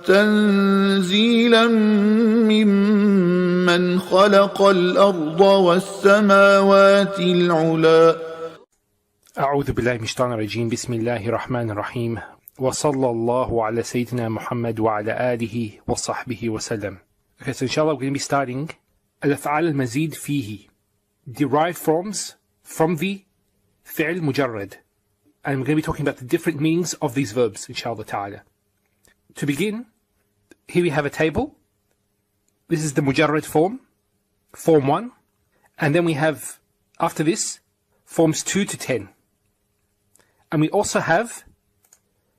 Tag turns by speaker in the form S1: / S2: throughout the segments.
S1: تنزيلا ممن خلق الأرض والسماوات العلى.
S2: أعوذ بالله من الشيطان الرجيم. بسم الله الرحمن الرحيم. وصلى الله على سيدنا محمد وعلى آله وصحبه وسلم. Okay, so inshallah we're going to be starting الأفعال المزيد فيه, derived forms from the فعل مجرد, and we're going to be talking about the different meanings of these verbs inshallah ta'ala. To begin, here we have a table. This is the mujarrad form, form 1, and then we have after this forms 2 to 10, and we also have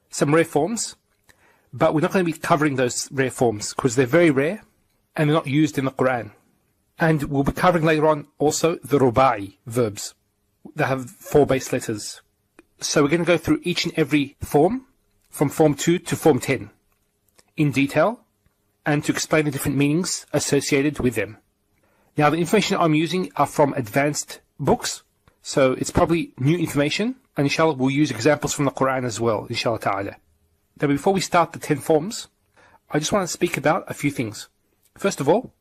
S2: some rare forms, but we're not going to be covering those rare forms because they're very rare and they're not used in the Quran. And we'll be covering later on also the rubai verbs that have 4 base letters. So we're going to go through each and every form from form 2 to form 10 in detail and to explain the different meanings associated with them. Now the information I'm using are from advanced books, so it's probably new information, and inshallah we'll use examples from the Quran as well, inshallah ta'ala. Now before we start the 10 forms, I just want to speak about a few things. First of all,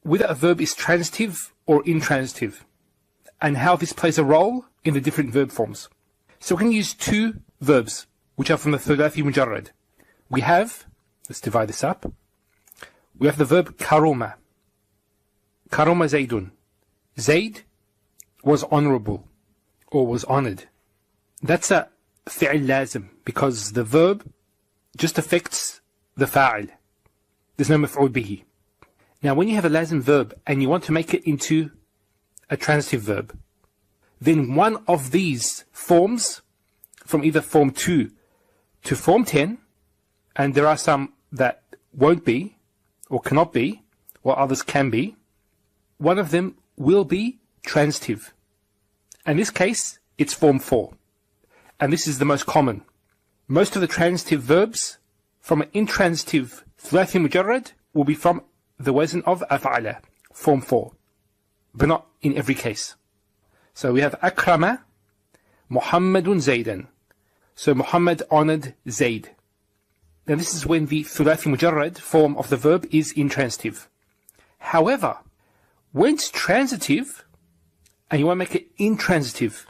S2: whether a verb is transitive or intransitive, and how this plays a role in the different verb forms. So we're going to use 2 verbs, which are from the thulathi mujarrad. We have, let's divide this up, we have the verb karuma. Karuma Zaydun. Zayd was honorable, or was honored. That's a fi'l lazim, because the verb just affects the fa'il. There's no maf'ul bihi. Now when you have a lazim verb and you want to make it into a transitive verb, then one of these forms, from either form 2 to form 10, and there are some that won't be, or cannot be, while others can be, one of them will be transitive. In this case, it's form 4. And this is the most common. Most of the transitive verbs from an intransitive thulathi mujarrad will be from the wazn of af'ala, form 4. But not in every case. So we have akrama Muhammadun Zaydan. So Muhammad honored Zayd. Now this is when the thulathi mujarrad form of the verb is intransitive. However, when it's transitive and you want to make it intransitive,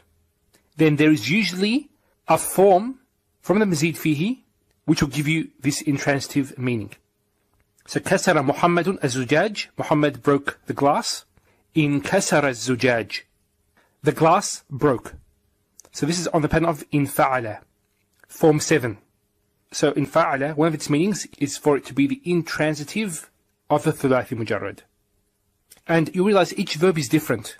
S2: then there is usually a form from the mazid fihi which will give you this intransitive meaning. So kasara Muhammadun az-zujaj, Muhammad broke the glass. In kasara az-zujaj, the glass broke. So this is on the pattern of in fa'ala, form 7. So in fa'ala, one of its meanings is for it to be the intransitive of the thulathi mujarrad. And you realize each verb is different.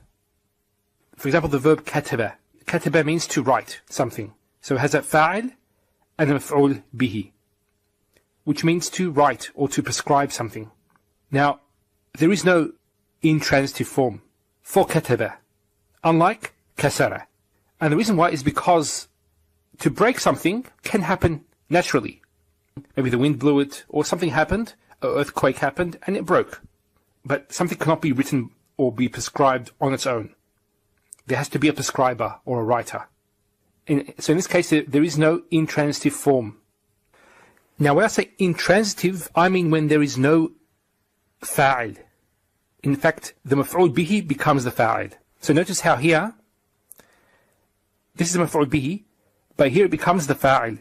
S2: For example, the verb kataba. Kataba means to write something. So it has a fa'il and a maf'ul bihi, which means to write or to prescribe something. Now, there is no intransitive form for kataba, unlike kasara. And the reason why is because to break something can happen naturally. Maybe the wind blew it, or something happened, an earthquake happened, and it broke. But something cannot be written or be prescribed on its own. There has to be a prescriber or a writer. So in this case, there is no intransitive form. Now when I say intransitive, I mean when there is no fa'il. In fact, the maf'ul bihi becomes the fa'il. So notice how here, this is the maf'ul bihi, but here it becomes the fa'il,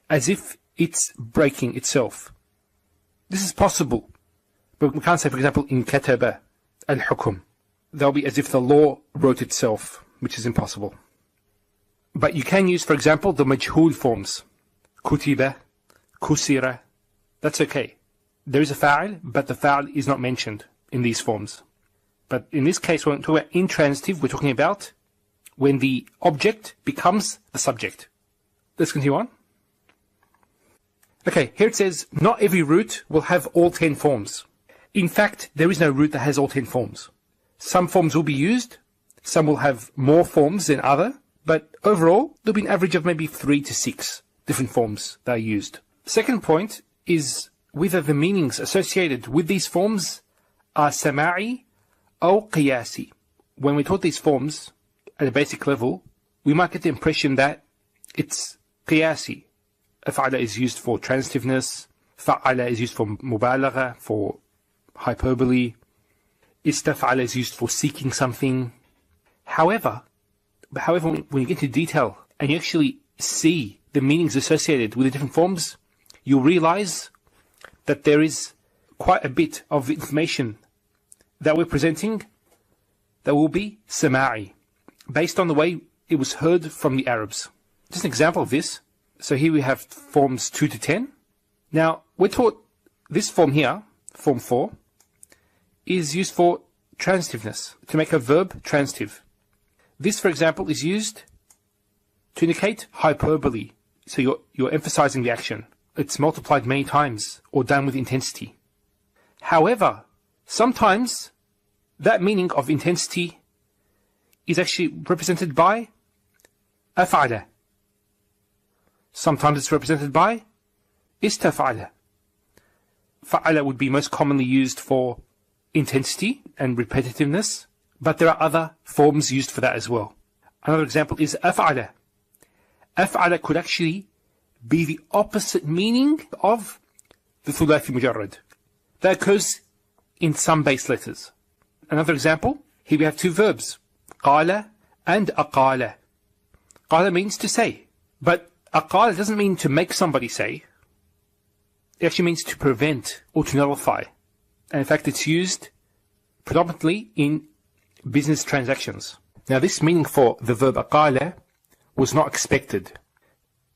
S2: as if it's breaking itself. This is possible, but we can't say, for example, in kataba al-hukum. That'll be as if the law wrote itself, which is impossible. But you can use, for example, the majhul forms. Kutiba, kusira, that's okay. There is a fa'il, but the fa'il is not mentioned in these forms. But in this case, when we're talking about intransitive, we're talking about when the object becomes the subject. Let's continue on. Okay, here it says, not every root will have all 10 forms. In fact, there is no root that has all 10 forms. Some forms will be used, some will have more forms than other, but overall, there'll be an average of maybe 3 to 6 different forms that are used. Second point is whether the meanings associated with these forms are sama'i or qiyasi. When we taught these forms at a basic level, we might get the impression that it's qiyasi. Af'ala is used for transitiveness, Fa'ala is used for mubalagha, for hyperbole. Istaf'ala is used for seeking something. However, when you get into detail and you actually see the meanings associated with the different forms, you'll realize that there is quite a bit of information that we're presenting that will be sama'i, based on the way it was heard from the Arabs. Just an example of this. So here we have forms 2 to 10. Now, we're taught this form here, form 4, is used for transitiveness, to make a verb transitive. This, for example, is used to indicate hyperbole. So you're emphasizing the action. It's multiplied many times or done with intensity. However, sometimes that meaning of intensity is actually represented by af'ala. Sometimes it's represented by istaf'ala. Fa'ala would be most commonly used for intensity and repetitiveness, but there are other forms used for that as well. Another example is af'ala. Af'ala could actually be the opposite meaning of the thulathi mujarrad. That occurs in some base letters. Another example, here we have two verbs, qala and aqala. Qala means to say, but aqala doesn't mean to make somebody say. It actually means to prevent or to nullify. And in fact, it's used predominantly in business transactions. Now, this meaning for the verb aqala was not expected.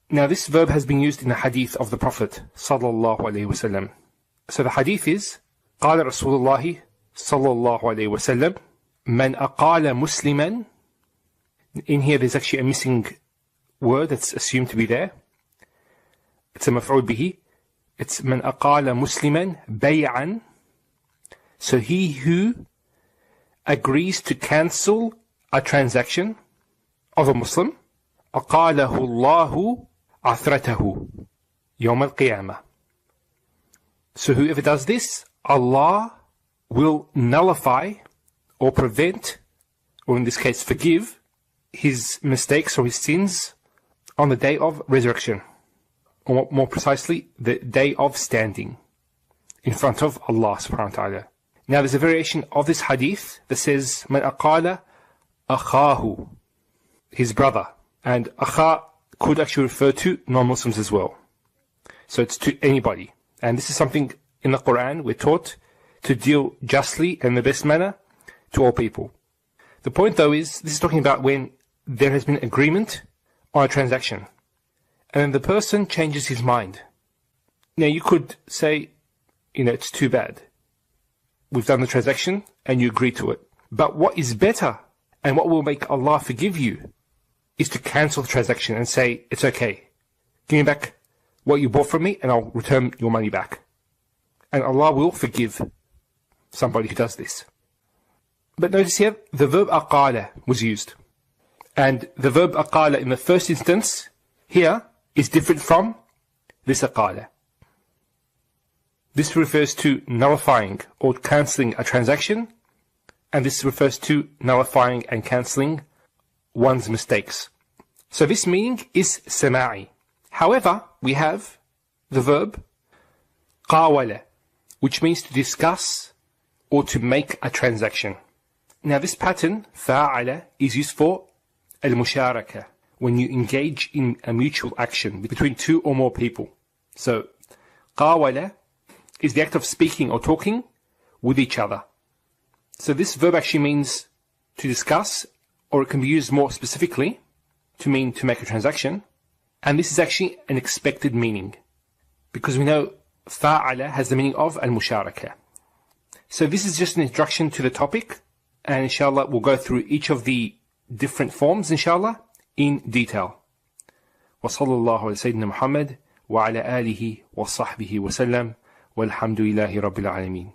S2: Now, this verb has been used in the hadith of the Prophet sallallahu alaihi wasallam. So the hadith is, قال رسول الله صلى الله عليه وسلم من أقال مسلما. In here there's actually a missing word that's assumed to be there. It's a maf'ul bihi. It's من أقال مسلما بيعا. So he who agrees to cancel a transaction of a Muslim, أقاله الله عثرته يوم القيامة. So whoever does this, Allah will nullify or prevent, or in this case forgive, his mistakes or his sins on the day of resurrection. Or more precisely, the day of standing in front of Allah subhanahu wa ta'ala. Now there's a variation of this hadith that says, Man aqala akhahu, his brother. And akha could actually refer to non-Muslims as well. So it's to anybody. And this is something in the Quran we're taught to deal justly and in the best manner to all people. The point though is, this is talking about when there has been agreement on a transaction and then the person changes his mind. Now you could say, it's too bad. We've done the transaction and you agree to it. But what is better and what will make Allah forgive you is to cancel the transaction and say, it's okay. Give me back what you bought from me and I'll return your money back. And Allah will forgive somebody who does this. But notice here, the verb aqala was used. And the verb aqala in the first instance here is different from this aqala. This refers to nullifying or cancelling a transaction, and this refers to nullifying and cancelling one's mistakes. So this meaning is sama'i. However, we have the verb qawala, which means to discuss or to make a transaction. Now this pattern, fa'ala, is used for al-musharaka, when you engage in a mutual action between two or more people. So qawala is the act of speaking or talking with each other. So this verb actually means to discuss, or it can be used more specifically to mean to make a transaction. And this is actually an expected meaning, because we know fa'ala has the meaning of al-musharaka. So this is just an introduction to the topic, and inshallah we'll go through each of the different forms inshallah in detail. وصلى الله على سيدنا محمد وعلى آله وصحبه وسلم والحمد لله رب العالمين.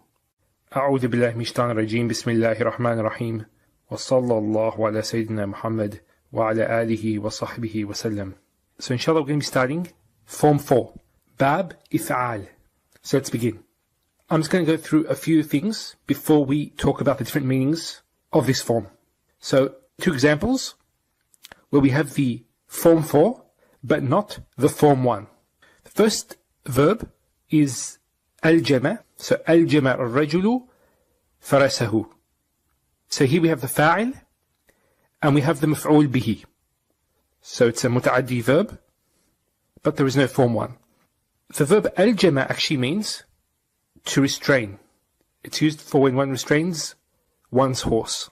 S2: أعوذ بالله من الشيطان الرجيم. بسم الله الرحمن الرحيم. وصلى الله على سيدنا محمد وعلى آله وصحبه وسلم. So inshallah we're going to be starting form 4, Bab If'al. So let's begin. I'm just going to go through a few things before we talk about the different meanings of this form. So 2 examples where we have the form 4 but not the form 1. The first verb is aljama. So aljama al-rajulu farasahu. So here we have the fa'il and we have the maf'ul bihi. So it's a muta'addi verb, but there is no form 1. The verb aljama actually means to restrain. It's used for when one restrains one's horse.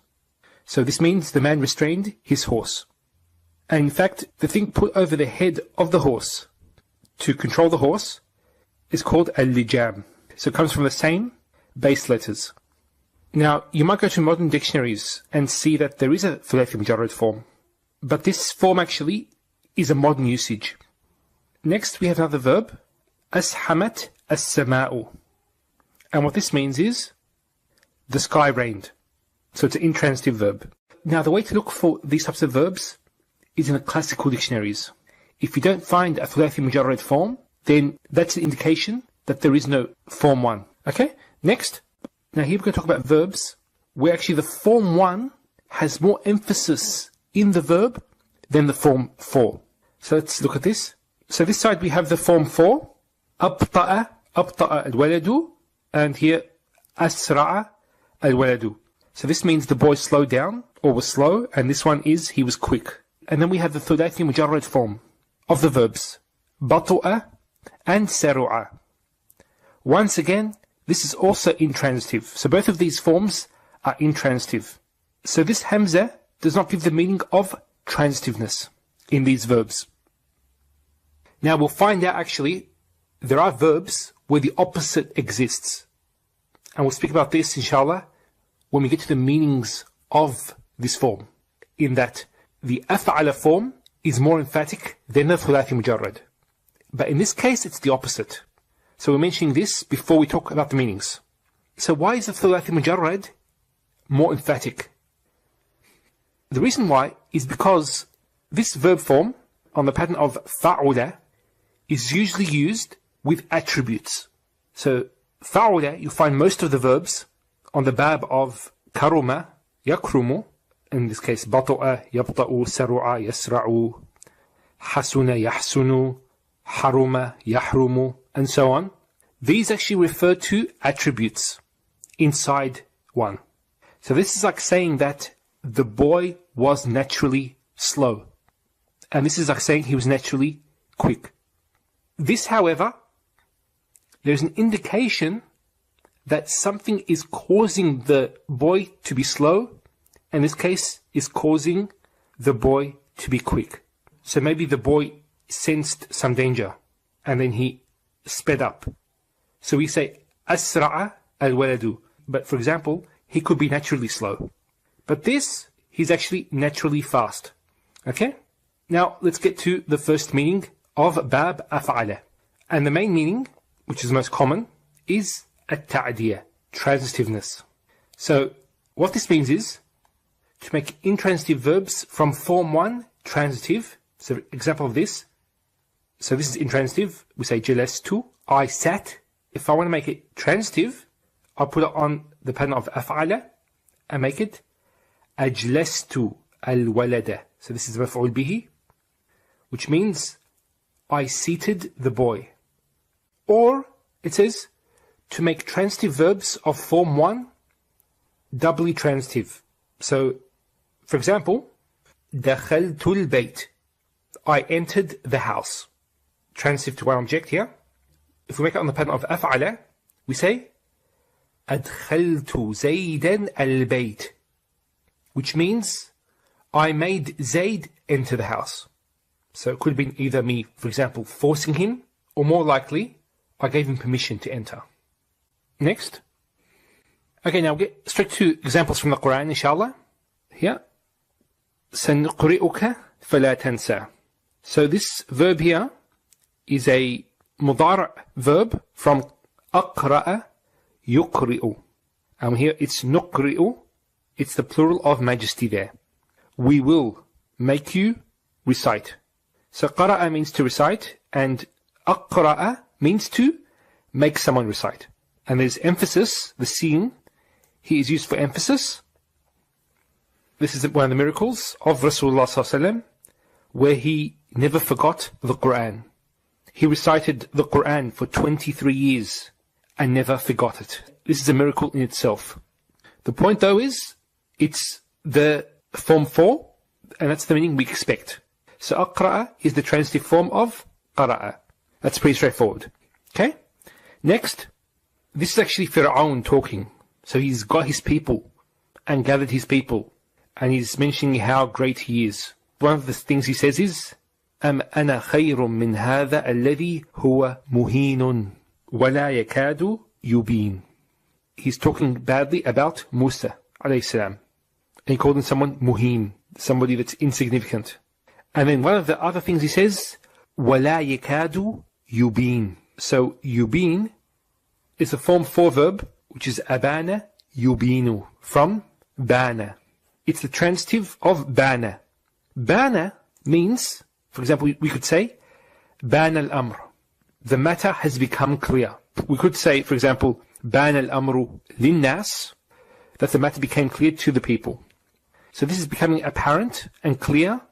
S2: So this means the man restrained his horse. And in fact, the thing put over the head of the horse to control the horse is called al-lijam. So it comes from the same base letters. Now, you might go to modern dictionaries and see that there is a thulathi mujarrad form. But this form actually is a modern usage. Next, we have another verb, ashamat as-sama'u. And what this means is, the sky rained. So it's an intransitive verb. Now, the way to look for these types of verbs is in the classical dictionaries. If you don't find a thulathi mujarrad form, then that's an indication that there is no form 1. Okay? Next. Now here we're going to talk about verbs where actually the form 1 has more emphasis in the verb than the form 4. So let's look at this. So this side we have the form 4. أبطأ الولد, and here أسرع الولد. So this means the boy slowed down or was slow, and this one is he was quick. And then we have the thulathi mujarrad form of the verbs بطأ and سرع. Once again, this is also intransitive. So both of these forms are intransitive. So this hamza does not give the meaning of transitiveness in these verbs. Now we'll find out actually there are verbs where the opposite exists. And we'll speak about this inshallah when we get to the meanings of this form. In that the af'ala form is more emphatic than the thulathi mujarrad. But in this case it's the opposite. So we're mentioning this before we talk about the meanings. So why is the thulathi mujarrad more emphatic? The reason why is because this verb form on the pattern of fa'ula is usually used with attributes. So fa'ula, you find most of the verbs on the bab of karuma, yakrumu, in this case bata'a, yabta'u, saru'a, yasra'u, hasuna, yahsunu, haruma, yahrumu, and so on. These actually refer to attributes inside one. So this is like saying that the boy was naturally slow. And this is like saying he was naturally quick. This, however, there's an indication that something is causing the boy to be slow. In this case, is causing the boy to be quick. So maybe the boy sensed some danger and then he sped up. So we say asra'a al-waladu. But for example, he could be naturally slow. But this, he's actually naturally fast. Okay? Now let's get to the first meaning of bab af'ala. And the main meaning, which is most common, is at-ta'diyah, transitiveness. So what this means is to make intransitive verbs from form 1 transitive. So example of this. So this is intransitive. We say jalastu, I sat. If I want to make it transitive, I'll put it on the pattern of af'ala and make it ajlastu al-walada. So this is maf'ul bihi, which means I seated the boy. Or it says to make transitive verbs of form 1 doubly transitive. So for example, dakhaltu al-bayt, I entered the house. Transitive to one object here. If we make it on the pattern of af'ala, we say adkhaltu zaydan al-bayt, which means I made Zayd enter the house. So it could have been either me, for example, forcing him, or more likely, I gave him permission to enter. Next. Okay, now we'll get straight to examples from the Quran, inshallah. Here. سَنُقْرِئُكَ فَلَا تَنْسَى. So this verb here is a mudara' verb from أقرأ يقرئ. And here it's نقرئ. It's the plural of majesty there. We will make you recite. So qara'a means to recite, and aqra'a means to make someone recite. And there's emphasis, the sin, he is used for emphasis. This is one of the miracles of Rasulullah sallallahu alaihi wasallam, where he never forgot the Quran. He recited the Quran for 23 years and never forgot it. This is a miracle in itself. The point though is, it's the form 4, and that's the meaning we expect. So aqra'a is the transitive form of qara'a. That's pretty straightforward. Okay? Next, this is actually Fir'aun talking. So he's got his people and gathered his people, and he's mentioning how great he is. One of the things he says is, أَمْ أَنَا خَيْرٌ مِّنْ هَذَا الَّذِي هُوَ مُهِينٌ وَلَا يَكَادُ يُبِينٌ. He's talking badly about Musa alayhi salam. And he called him someone muheen, somebody that's insignificant. And then one of the other things he says, وَلَا يَكَادُ يُبِينٌ. So yubin is a form 4 verb, which is abana yubinu, from bana. It's the transitive of bana. Bana means, for example, we could say, bana al-amr. The matter has become clear. We could say, for example, bana al-amru linnas, that the matter became clear to the people. So this is becoming apparent and clear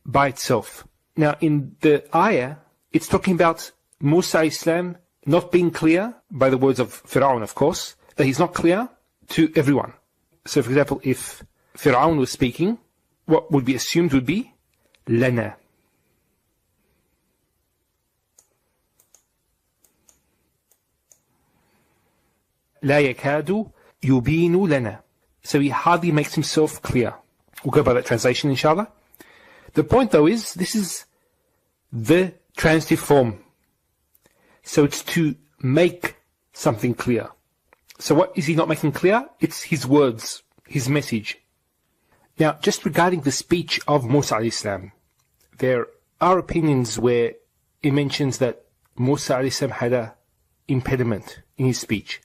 S2: by itself. Now in the ayah, it's talking about Musa Islam not being clear, by the words of Fir'aun of course, that he's not clear to everyone. So for example, if Fir'aun was speaking, what would be assumed would be lana. لا يكاد يبين لنا. So he hardly makes himself clear. We'll go by that translation inshallah. The point though is, this is the transitive form. So it's to make something clear. So what is he not making clear? It's his words, his message. Now, just regarding the speech of Musa alayhi salam, there are opinions where it mentions that Musa alayhi salam had an impediment in his speech.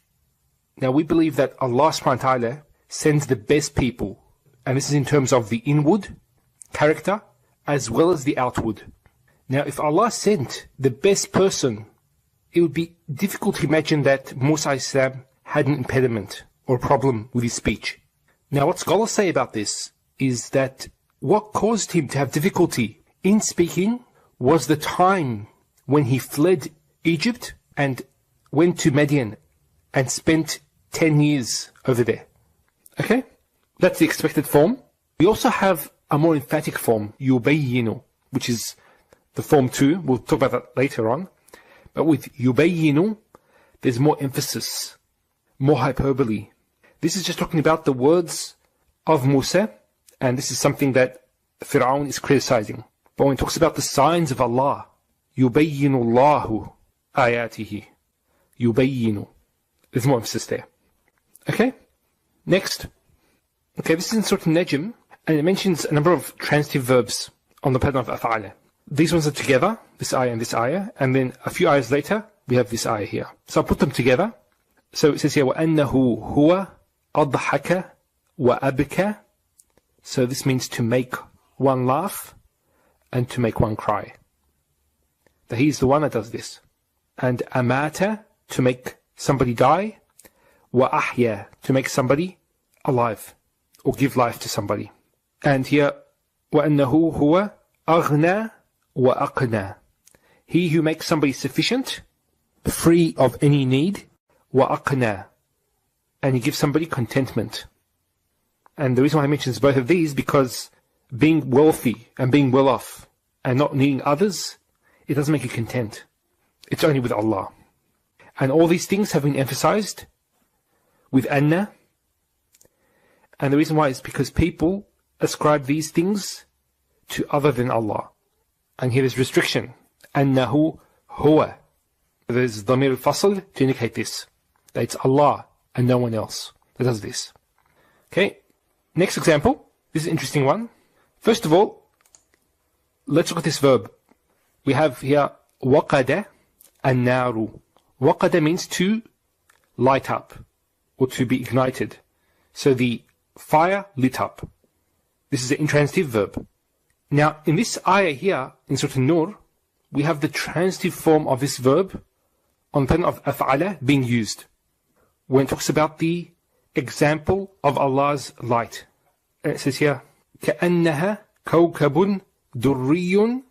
S2: Now, we believe that Allah subhanahu wa ta'ala sends the best people, and this is in terms of the inward character as well as the outward. Now, if Allah sent the best person, it would be difficult to imagine that Musa alayhi salam had an impediment or problem with his speech. Now, what scholars say about this is that what caused him to have difficulty in speaking was the time when he fled Egypt and went to Madian and spent 10 years over there. Okay? That's the expected form. We also have a more emphatic form, yubayyinu, which is the form 2. We'll talk about that later on. But with yubayyinu, there's more emphasis, more hyperbole. This is just talking about the words of Musa, and this is something that Fir'aun is criticizing. But when it talks about the signs of Allah, yubayyinu Allahu ayatihi, yubayyinu, there's more emphasis there. Okay? Next. Okay, this is in Surah An-Najm, and it mentions a number of transitive verbs on the pattern of af'ala. These ones are together, this ayah and this ayah, and then a few ayahs later, we have this ayah here. So I'll put them together. So it says here, وَأَنَّهُ هُوَ أَضْحَكَ وَأَبْكَى. So this means to make one laugh and to make one cry. That he's the one that does this. And amata, to make somebody die. وَأَحْيَا, to make somebody alive or give life to somebody. And here, وَأَنَّهُ هُوَ أَغْنَى وَأَقْنَى, he who makes somebody sufficient, free of any need, وَأَقْنَى, and he gives somebody contentment. And the reason why I mention both of these, because being wealthy and being well off and not needing others, it doesn't make you content. It's only with Allah. And all these things have been emphasized with anna. And the reason why is because people ascribe these things to other than Allah. And here is restriction. Annahu huwa. There's dhamir al-fasl to indicate this. That it's Allah and no one else that does this. Okay. Next example. This is an interesting one. First of all, let's look at this verb. We have here waqada an-naru. Waqada means to light up or to be ignited. So the fire lit up. This is an intransitive verb. Now, in this ayah here, in Surah An-Nur, we have the transitive form of this verb on the pattern of af'ala being used. When it talks about the example of Allah's light. And it says here, كَأَنَّهَا كَوْكَبٌ دُرِّيٌّ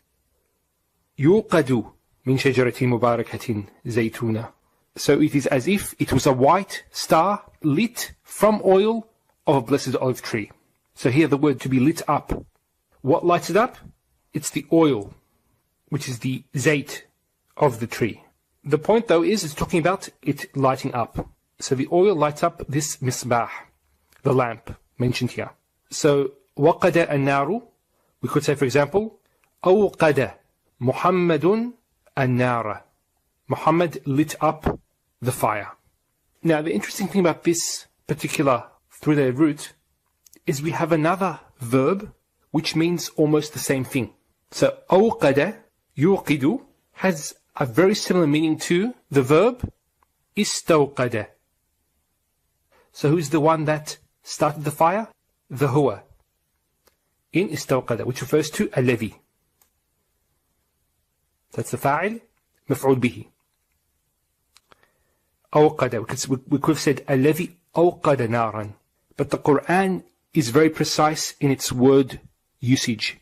S2: يُوقَدُ min shajaratin mubarakatin zaytuna. So it is as if it was a white star lit from oil of a blessed olive tree. So here the word to be lit up. What lights it up? It's the oil, which is the zayt of the tree. The point though is it's talking about it lighting up. So the oil lights up this misbah, the lamp mentioned here. So waqada an-naru, we could say for example, awqada Muhammadun an-nara. Muhammad lit up the fire. Now the interesting thing about this particular three-letter root is we have another verb which means almost the same thing. So awqada, yuqidu, has a very similar meaning to the verb istawqada. So who's the one that started the fire? The huwa in istawqada, which refers to alladhi. That's the fa'il, maf'ul bihi. Awqada, we could have said alladhi awqada naran. But the Quran is very precise in its word usage.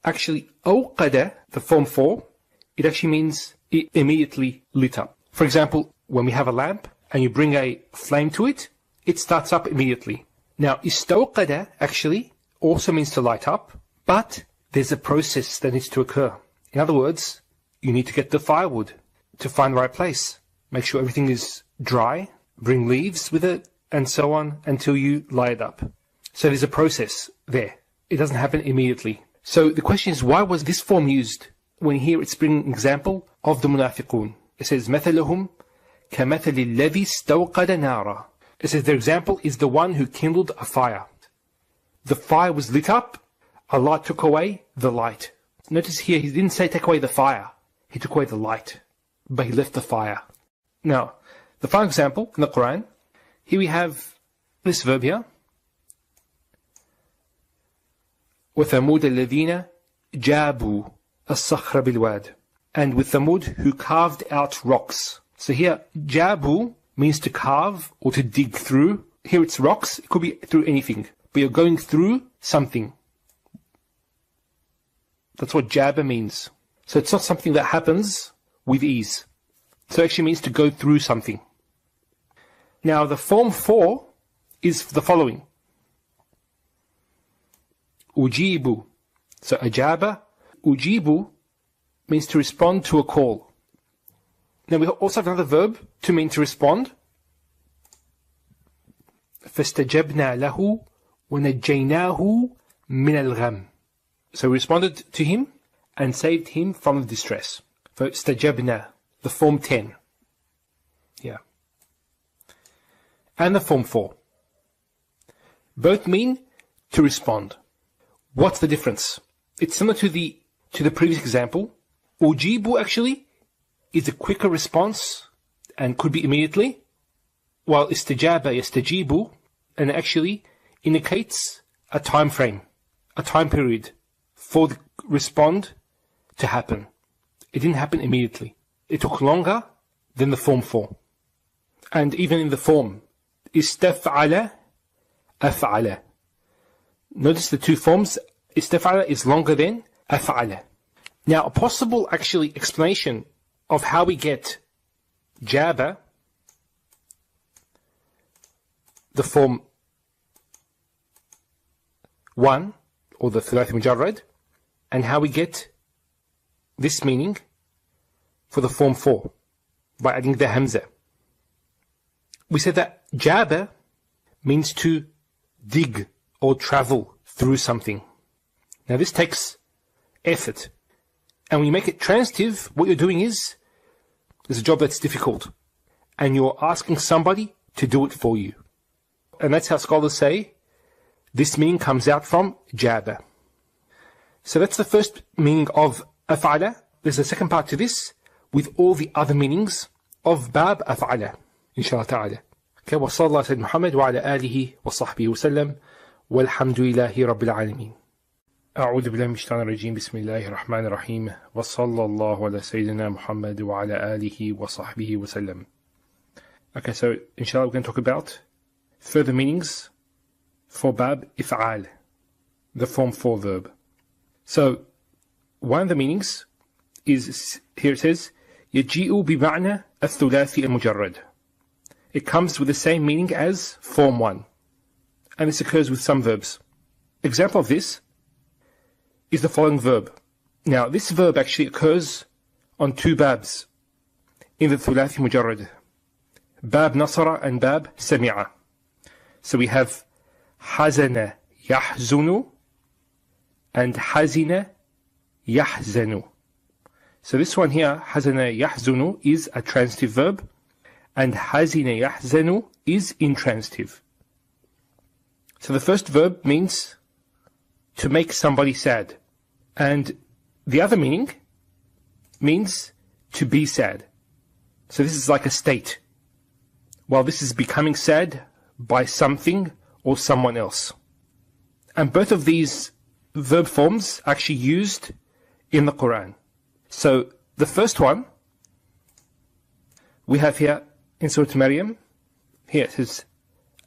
S2: Actually, awqada, the form 4, it actually means it immediately lit up. For example, when we have a lamp and you bring a flame to it, it starts up immediately. Now, istawqada actually also means to light up, but there's a process that needs to occur. In other words, you need to get the firewood to find the right place. Make sure everything is dry, bring leaves with it, and so on until you light it up. So there's a process there. It doesn't happen immediately. So the question is, why was this form used? When here it's bringing an example of the munafiqun. It says, مَثَلُهُمْ كَمَثَلِ الَّذِي اسْتَوْقَدَ نَارًا. It says their example is the one who kindled a fire. The fire was lit up, Allah took away the light. Notice here, He didn't say take away the fire. He took away the light, but He left the fire. Now, the final example in the Quran, here we have this verb here. وَثَمُودَ الَّذِينَ جَابُوا الصَّخْرَ بِالْوَادِ. And with Thamud, who carved out rocks. So here, jabu means to carve or to dig through. Here it's rocks. It could be through anything. But you're going through something. That's what jaba means. So it's not something that happens with ease. So it actually means to go through something. Now the form 4 is the following. Ujibu. So ajaba, ujibu means to respond to a call. Now we also have another verb to mean to respond. فَاسْتَجَبْنَا لَهُ وَنَجَّيْنَاهُ مِنَ الْغَمِّ. So we responded to him and saved him from the distress. فَاسْتَجَبْنَا, the form 10. Yeah. And the form 4. Both mean to respond. What's the difference? It's similar to the previous example. Ujibu actually is a quicker response and could be immediately, while istijaba yastajibu and actually indicates a time frame, a time period for the respond to happen. It didn't happen immediately. It took longer than the form 4. And even in the form, istaf'ala, af'ala. Notice the two forms. Istaf'ala is longer than af'ala. Now, a possible actually explanation of how we get jaba, the form 1, or the thulathi mujarrad, and how we get this meaning for the form 4, by adding the hamza. We said that jaba means to dig or travel through something. Now this takes effort. And when you make it transitive, what you're doing is, there's a job that's difficult. And you're asking somebody to do it for you. And that's how scholars say, this meaning comes out from jaba. So that's the first meaning of af'ala. There's a second part to this, with all the other meanings of bab af'ala, inshallah ta'ala. Okay, wa sallallahu sayyid Muhammad wa ala alihi wa sahbihi wa sallam, walhamdulillahi rabbil alameen. أعوذ بالله من الشيطان الرجيم بسم الله الرحمن الرحيم وصلى الله على سيدنا محمد وعلى آله وصحبه وسلم. Okay, so inshallah we're going to talk about further meanings for bab if'al, the form 4 verb. So one of the meanings is, here it says, يجيء بمعنى الثلاثي المجرد. It comes with the same meaning as form 1. And this occurs with some verbs. Example of this is the following verb. Now, this verb actually occurs on two babs in the thulathi mujarrad. Bab nasara and bab sami'a. So we have hazana yahzunu and hazina yahzanu. So this one here, hazana yahzunu, is a transitive verb, and hazina yahzanu is intransitive. So the first verb means to make somebody sad, and the other meaning means to be sad. So this is like a state. Well, this is becoming sad by something or someone else. And both of these verb forms are actually used in the Quran. So the first one we have here in Surah Maryam. Here it says,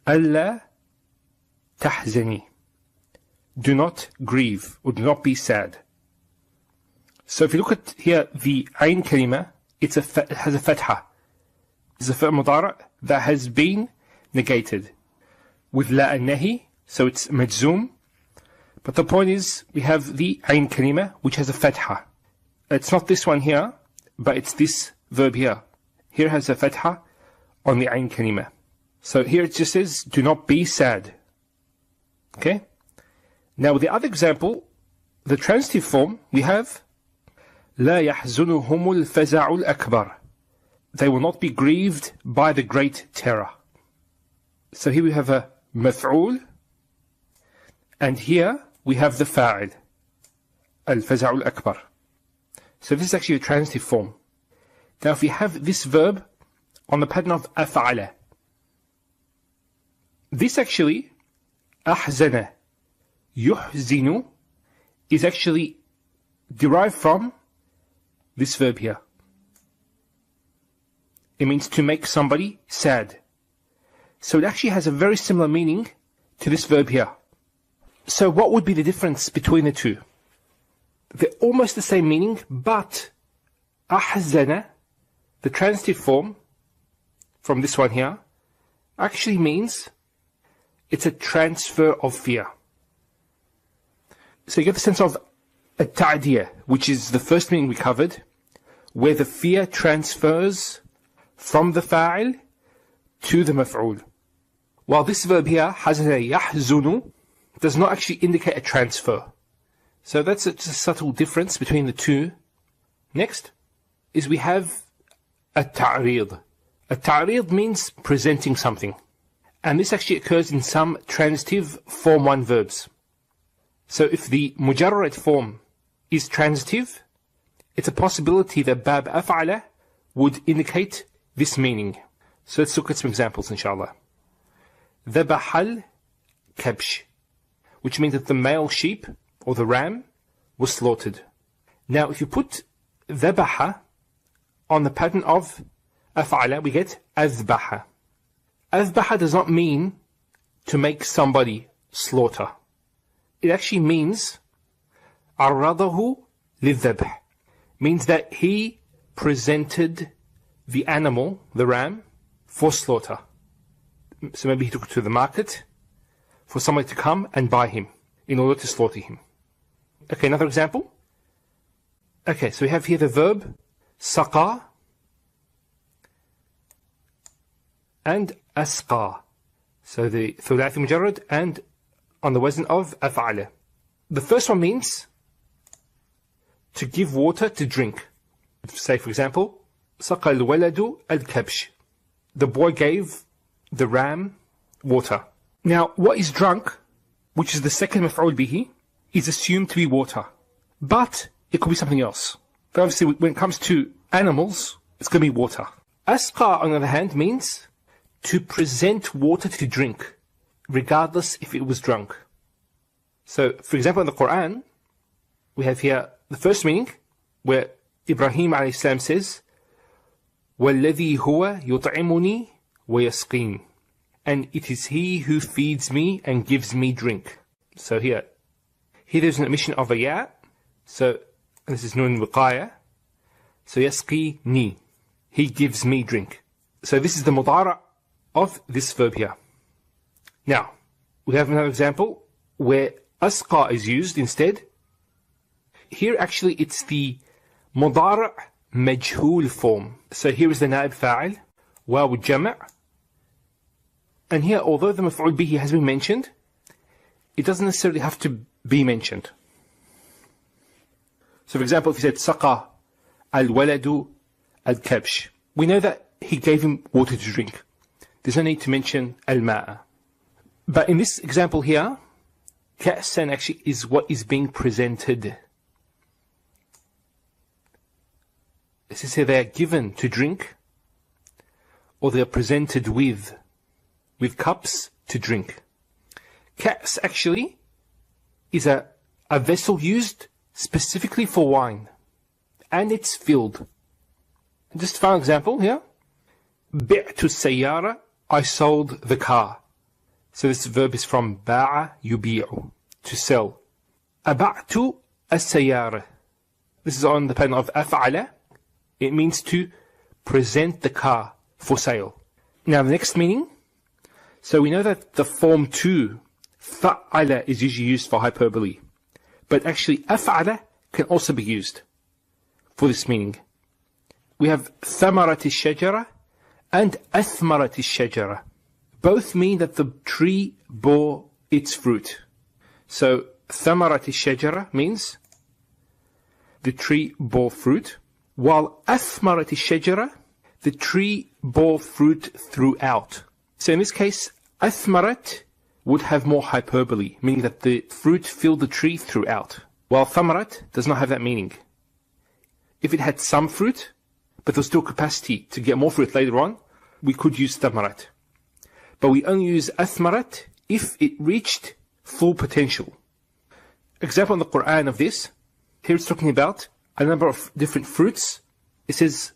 S2: Allah tahzani. Do not grieve or do not be sad. So if you look at here, the ayn kalima, it has a fatha. It's a fi'l mudara' that has been negated with la an-nahi, so it's majzoom. But the point is, we have the ayn kalima, which has a fatha. It's not this one here, but it's this verb here. Here has a fatha on the ayn kalima. So here it just says, do not be sad. Okay? Now with the other example, the transitive form, we have لا يحزنهم الفزع الأكبر. They will not be grieved by the great terror. So here we have a maf'ul, and here we have the fa'il, al-faza'u al-akbar. So this is actually a transitive form. Now if we have this verb on the pattern of af'ala, this actually, ahzana, yuhzinu, is actually derived from this verb here. It means to make somebody sad. So it actually has a very similar meaning to this verb here. So what would be the difference between the two? They're almost the same meaning, but ahzana, the transitive form from this one here, actually means it's a transfer of fear. So you get the sense of a ta'diyah, which is the first meaning we covered, where the fear transfers from the fa'il to the maf'ul. While this verb here, hazana yahzunu, does not actually indicate a transfer. So that's just a subtle difference between the two. Next is we have a ta'rid. A ta'rid means presenting something. And this actually occurs in some transitive form 1 verbs. So if the mujarrad form is transitive, it's a possibility that bab af'ala would indicate this meaning. So let's look at some examples, inshallah. ذبح الكبش, which means that the male sheep or the ram was slaughtered. Now if you put ذبح on the pattern of af'ala, we get أذبح. أذبح does not mean to make somebody slaughter. It actually means عرضه للذبح, means that he presented the animal, the ram, for slaughter. So maybe he took it to the market for somebody to come and buy him in order to slaughter him. Okay, another example. Okay, so we have here the verb saqa and asqa. So the thulathi mujarrad and on the wazn of af'ala. The first one means to give water to drink. Say, for example, saqa al-waladu al-kabsh. The boy gave the ram water. Now, what is drunk, which is the second maf'ul bihi, is assumed to be water. But it could be something else. But obviously, when it comes to animals, it's going to be water. Asqa, on the other hand, means to present water to drink, regardless if it was drunk. So, for example, in the Quran, we have here the first meaning, where Ibrahim alayhi salam says, وَالَّذِي هُوَ يُطْعِمُنِي وَيَسْقِينِ, and it is he who feeds me and gives me drink. So here there's an omission of a ya, so this is nun wiqaya, So يسقيني, he gives me drink. So this is the mudara of this verb here. Now, we have another example where asqa is used instead. Here actually it's the mudara majhul form. So here is the naib fa'il, waw jama'. And here, although the maf'ul bihi has been mentioned, it doesn't necessarily have to be mentioned. So for example, if you said saqa al-waladu al-kabsh, we know that he gave him water to drink. There's no need to mention al-ma'a. But in this example here, ka'san actually is what is being presented. This is here they are given to drink, or they are presented with cups to drink. Ka's actually is a vessel used specifically for wine, and it's filled. Just a final example here. Bi'tu sayyara, I sold the car. So this verb is from ba'a yubi'u, to sell. Aba'tu as-sayyara. This is on the pen of af'ala. It means to present the car for sale. Now the next meaning. So we know that the form to, fa'ala, is usually used for hyperbole. But actually af'ala can also be used for this meaning. We have thamarat al-shajara and athmarat al-shajara. Both mean that the tree bore its fruit. So thamarat al-shajara means the tree bore fruit, while athmarat al-shajara, the tree bore fruit throughout. So in this case, athmarat would have more hyperbole, meaning that the fruit filled the tree throughout, while thamarat does not have that meaning. If it had some fruit, but there was still capacity to get more fruit later on, we could use thamarat. But we only use athmarat if it reached full potential. Example in the Quran of this, here it's talking about a number of different fruits. It says,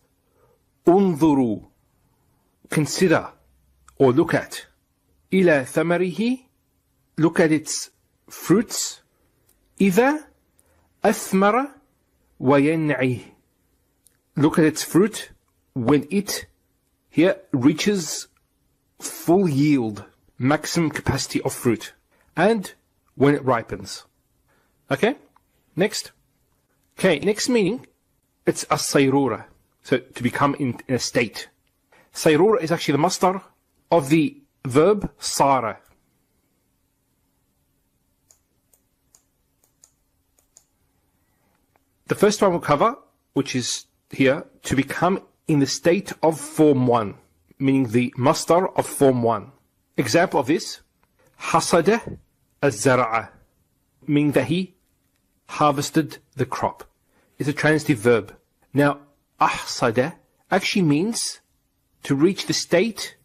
S2: unzuru, consider or look at. Ila thamarihi, look at its fruits. Idha athmara wa yan'i, look at its fruit when it here reaches full yield, maximum capacity of fruit, and when it ripens. Okay, next. Okay, next meaning, it's as-sayrura, so to become in a state. Sayrura is actually the masdar of the verb sara. The first one we'll cover, which is here, to become in the state of form 1, meaning the masdar of form 1. Example of this, hasada az-zara'a, meaning that he harvested the crop. It's a transitive verb. Now, ahsada actually means to reach the state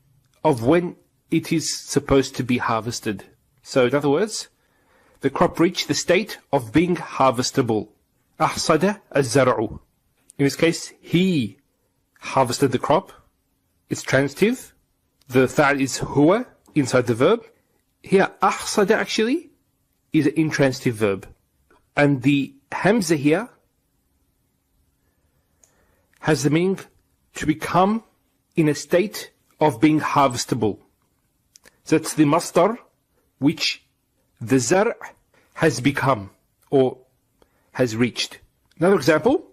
S2: of when it is supposed to be harvested. So in other words, the crop reached the state of being harvestable. Ahsada az-zara'u. In this case, he harvested the crop. It's transitive. The fa'al is huwa inside the verb. Here, ahsada actually is an intransitive verb. And the hamza here has the meaning to become in a state of being harvestable. So it's the masdar which the zar' has become or has reached. Another example,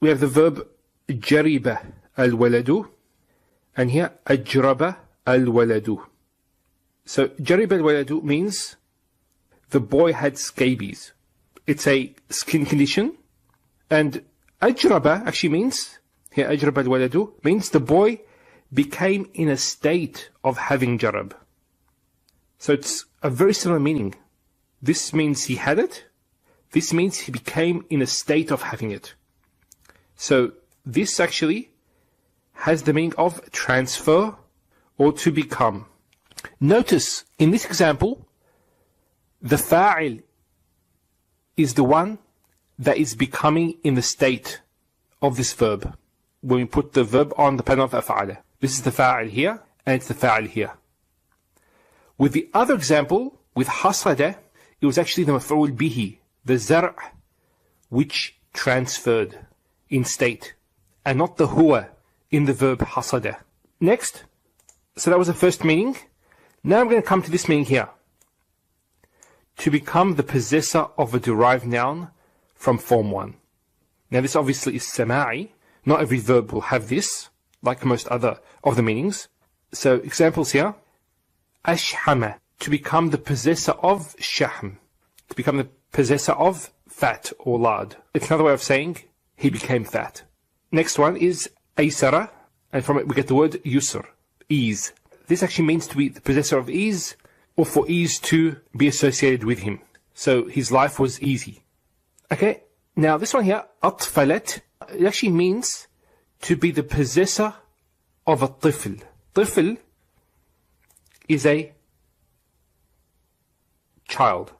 S2: we have the verb jariba al-waladu, and here ajraba al-waladu. So jariba al-waladu means the boy had scabies. It's a skin condition, and ajraba actually means, here ajraba al-waladu, means the boy became in a state of having jarab. So it's a very similar meaning. This means he had it. This means he became in a state of having it. So this actually has the meaning of transfer or to become. Notice in this example, the fa'il is the one that is becoming in the state of this verb. When we put the verb on the pen of af'ala. This is the fa'il here, and it's the fa'il here. With the other example, with hasada, it was actually the maf'ul bihi, the zar' which transferred. in state, and not the huwa in the verb hasada. Next, so that was the first meaning. Now I'm going to come to this meaning here. To become the possessor of a derived noun from form 1. Now this obviously is sama'i. Not every verb will have this, like most other of the meanings. So examples here. Ashhama, to become the possessor of shahm. To become the possessor of fat or lard. It's another way of saying he became fat. Next one is aysara, and from it we get the word yusr, ease. This actually means to be the possessor of ease, or for ease to be associated with him. So his life was easy. Okay, now this one here, atfalat, it actually means to be the possessor of a tifl. Tifl is a child.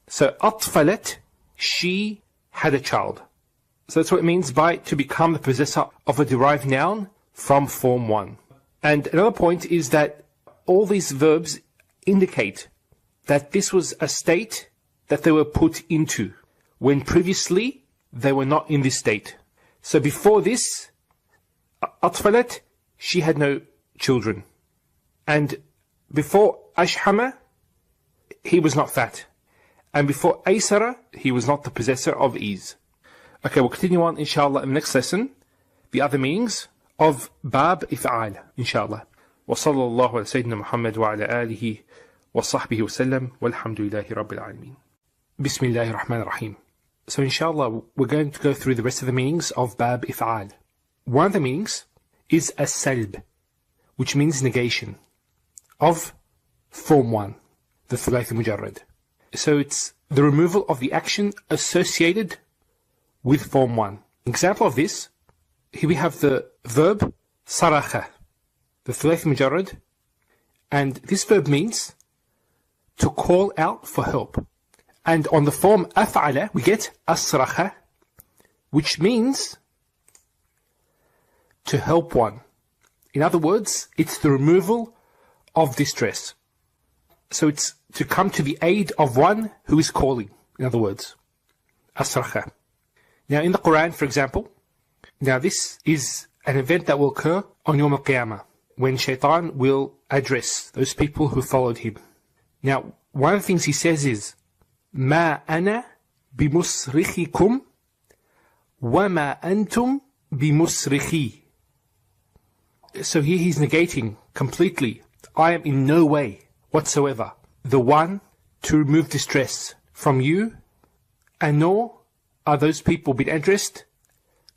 S2: So atfalat, she had a child. So that's what it means by to become the possessor of a derived noun from form 1. And another point is that all these verbs indicate that this was a state that they were put into, when previously they were not in this state. So before this, atfalat, she had no children. And before ashhama, he was not fat. And before aysara, he was not the possessor of ease. Okay, we'll continue on, inshallah, in the next lesson, the other meanings of bab if'al, inshallah. وصلى الله على سيدنا محمد وعلى آله وصحبه وسلم والحمد لله رب العالمين. بسم الله الرحمن الرحيم. So inshallah, we're going to go through the rest of the meanings of bab if'al. One of the meanings is as-salb, which means negation, of form 1, the thulath mujarrad. So it's the removal of the action associated with form 1. Example of this, here we have the verb sarakha, the thulath mujarrad, and this verb means to call out for help. And on the form af'ala, we get asrakha, which means to help one. In other words, it's the removal of distress. So it's to come to the aid of one who is calling, in other words. Asrakha. Now in the Quran, for example, now this is an event that will occur on Yawm al-Qiyamah, when Shaitan will address those people who followed him. Now, one of the things he says is, مَا أَنَا بِمُصْرِخِكُمْ وَمَا أَنْتُمْ بِمُصْرِخِي. So here he's negating completely, I am in no way whatsoever the one to remove distress from you, and nor are those people being addressed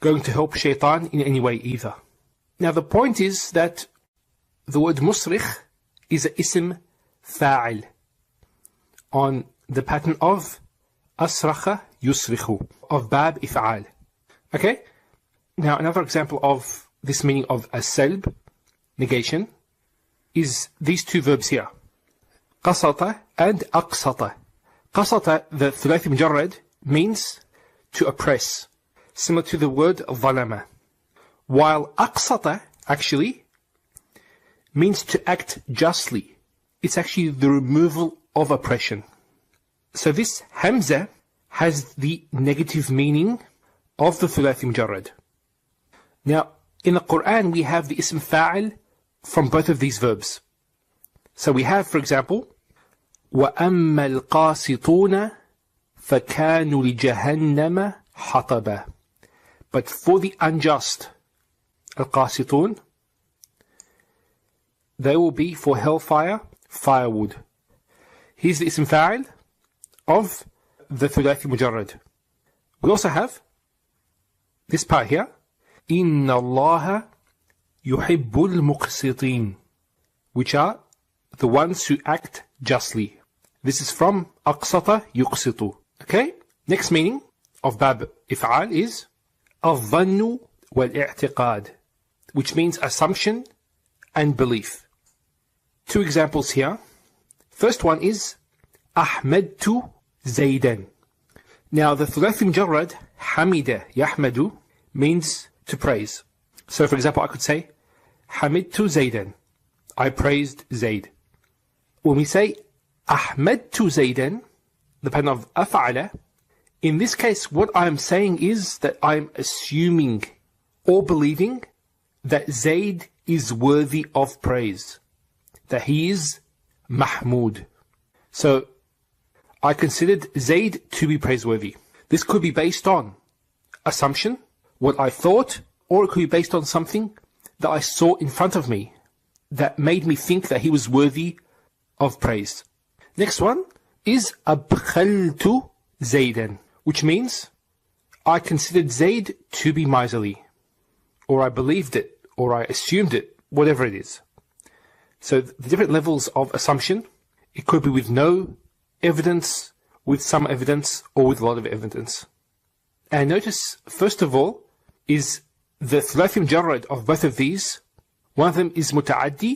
S2: going to help Shaitan in any way either. Now the point is that the word musrikh is a ism fa'il on the pattern of asrakha yusrikhu, of bab if'al. Okay? Now another example of this meaning of as-salb, negation, is these two verbs here. Qasata and aqsata. Qasata, the thulathi mujarrad, means to oppress, similar to the word zalama. While aqsata actually means to act justly. It's actually the removal of oppression. So this hamza has the negative meaning of the thulathi mujarrad. Now, in the Quran we have the ism fa'il from both of these verbs. So we have, for example, وَأَمَّا الْقَاسِطُونَ فَكَانُوا لِجَهَنَّمَ حَطَبًا. But for the unjust, al-qasitun, they will be for hellfire firewood. Here's the ism fa'il of the thulathi mujarrad. We also have this part here, إِنَّ اللَّهَ يُحِبُّ الْمُقْسِطِينَ, which are the ones who act justly. This is from aqsata yuqsitu. Okay? Next meaning of bab if'al is الظَّنُّ وَالْإِعْتِقَادِ, which means assumption and belief. Two examples here. First one is أحمدت زيدا. Now the thulathi mujarrad hamida yahmadu means to praise. So for example I could say حمدت زيدا, I praised Zayd. When we say أحمدت زيدا, the pattern of أفعل, In this case, what I'm saying is that I'm assuming or believing that Zayd is worthy of praise, that he is Mahmud. So I considered Zayd to be praiseworthy. This could be based on assumption, what I thought, or it could be based on something that I saw in front of me that made me think that he was worthy of praise. Next one is abkhaltu Zaydan, which means I considered Zayd to be miserly, or I believed it, or I assumed it, whatever it is. So the different levels of assumption, it could be with no evidence, with some evidence, or with a lot of evidence. And notice, first of all, is the thulathi mujarrad of both of these. One of them is muta'addi,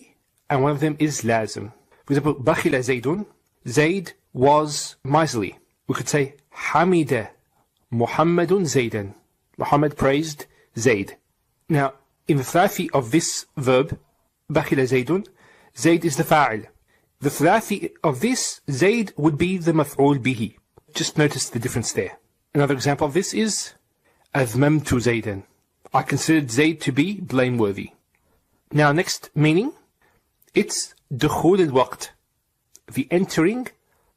S2: and one of them is lazim. For example, bakhila Zaydun, Zayd was miserly. We could say, hamida Muhammadun Zaydan. Muhammad praised Zayd. Now, in the thulathi of this verb, bakhila Zaydun, Zayd is the fa'il. The thulathi of this, Zayd would be the maf'ul bihi. Just notice the difference there. Another example of this is azmamtu Zaydan. I considered Zayd to be blameworthy. Now, next meaning, it's dukhul al-waqt, the entering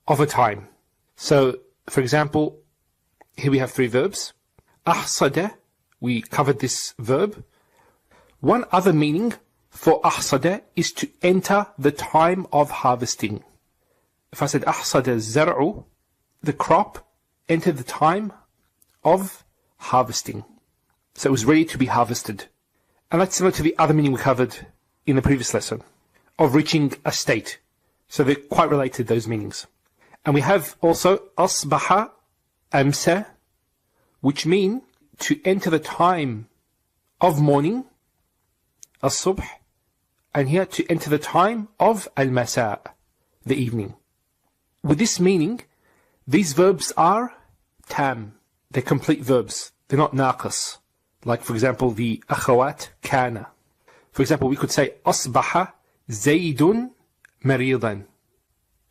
S2: of a time. So, for example, here we have three verbs. Ahsada, we covered this verb. One other meaning for ahsada is to enter the time of harvesting. If I said ahsada zar'u, the crop entered the time of harvesting. So it was ready to be harvested. And that's similar to the other meaning we covered in the previous lesson, of reaching a state. So they're quite related, those meanings. And we have also asbaha amsa, which mean to enter the time of morning, as-subh, and here to enter the time of al-masa, the evening. With this meaning, these verbs are tam. They're complete verbs. They're not naqas. Like, for example, the akhawat kana. For example, we could say asbaha Zaydun maridan.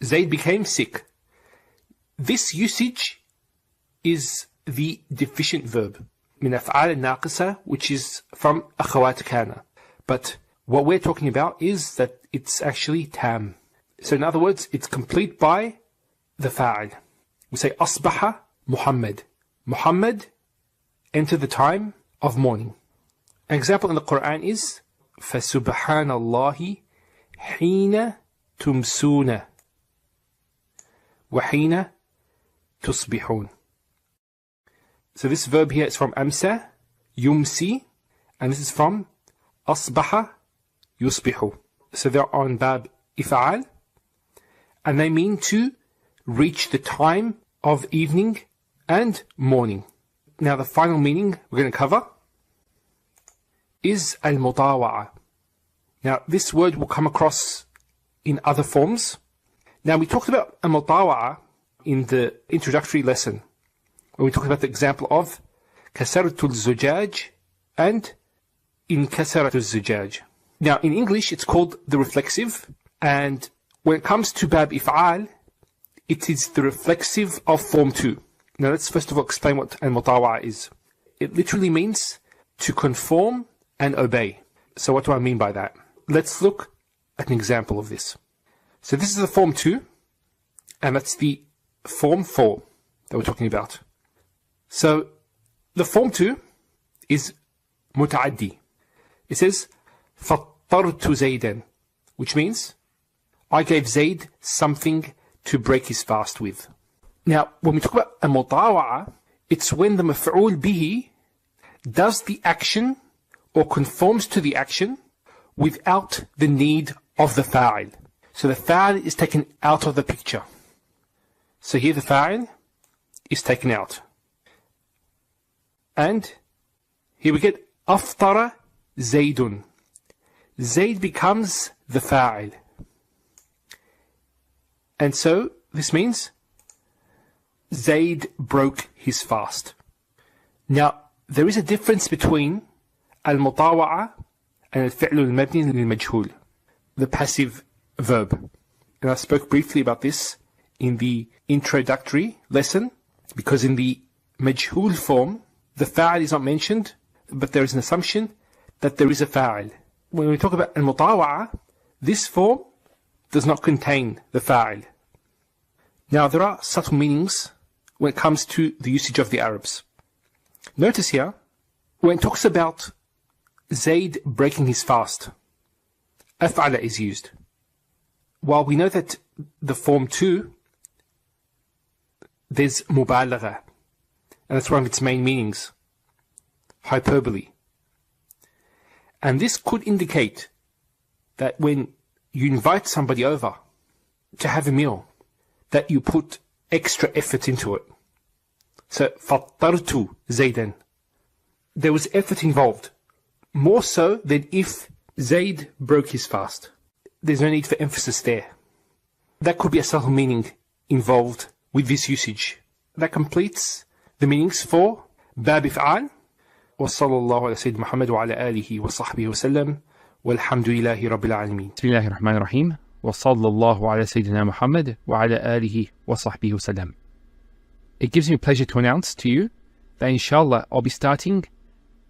S2: Zayd became sick. This usage is the deficient verb, min af'al naqisa, which is from akhawat kana. But what we're talking about is that it's actually tam. So in other words, it's complete by the fa'il. We say asbaha Muhammad. Muhammad entered the time of morning. An example in the Quran is فَسُبْحَانَ اللَّهِ حِينَ تُمْسُونَ وَحِينَ تُصْبِحُونَ. So this verb here is from amsa, yumsi, and this is from asbaha, yusbihu. So they're on bab if'al, and they mean to reach the time of evening and morning. Now the final meaning we're going to cover is al-mutawa'a. Now this word will come across in other forms. Now we talked about al-mutawa'a in the introductory lesson, when we talked about the example of kasartu al-zujaj and inkasaratu al-zujaj. Now in English it's called the reflexive, and when it comes to bab if'al, it is the reflexive of form 2. Now let's first of all explain what al-mutawa'a is. It literally means to conform and obey. So what do I mean by that? Let's look at an example of this. So this is the form 2, and that's the form 4 that we're talking about. So the form 2 is muta'addi. It says فَطَّرْتُ زَيْدًا, which means I gave Zayd something to break his fast with. Now, when we talk about a mutawa'a, it's when the maf'ul bihi does the action or conforms to the action without the need of the fa'il. So the fa'il is taken out of the picture. So here the fa'il is taken out. And here we get aftara Zaydun. Zayd becomes the fa'il. And so this means Zayd broke his fast. Now, there is a difference between al-mutawa'a and al-fi'l al-mabni lil-majhul, the passive verb. And I spoke briefly about this in the introductory lesson, because in the majhul form, the fa'al is not mentioned, but there is an assumption that there is a fa'al. When we talk about al-mutawa'a, this form does not contain the fa'al. Now there are subtle meanings when it comes to the usage of the Arabs. Notice here, when it talks about Zayd breaking his fast, af'ala is used. While we know that the form 2, there's mubalagha, and that's one of its main meanings, hyperbole. And this could indicate that when you invite somebody over to have a meal, that you put extra effort into it. So, فَطَّرْتُ زَيْدًا. There was effort involved, more so than if Zayd broke his fast. There's no need for emphasis there. That could be a subtle meaning involved with this usage. That completes the meanings for باب إفعال. وصلى الله على سيد محمد وعلى آله وصحبه وسلم والحمد لله رب العالمين.
S3: بسم الله الرحمن الرحيم وصلى الله على سيدنا محمد وعلى آله وصحبه وسلم. It gives me pleasure to announce to you that inshallah I'll be starting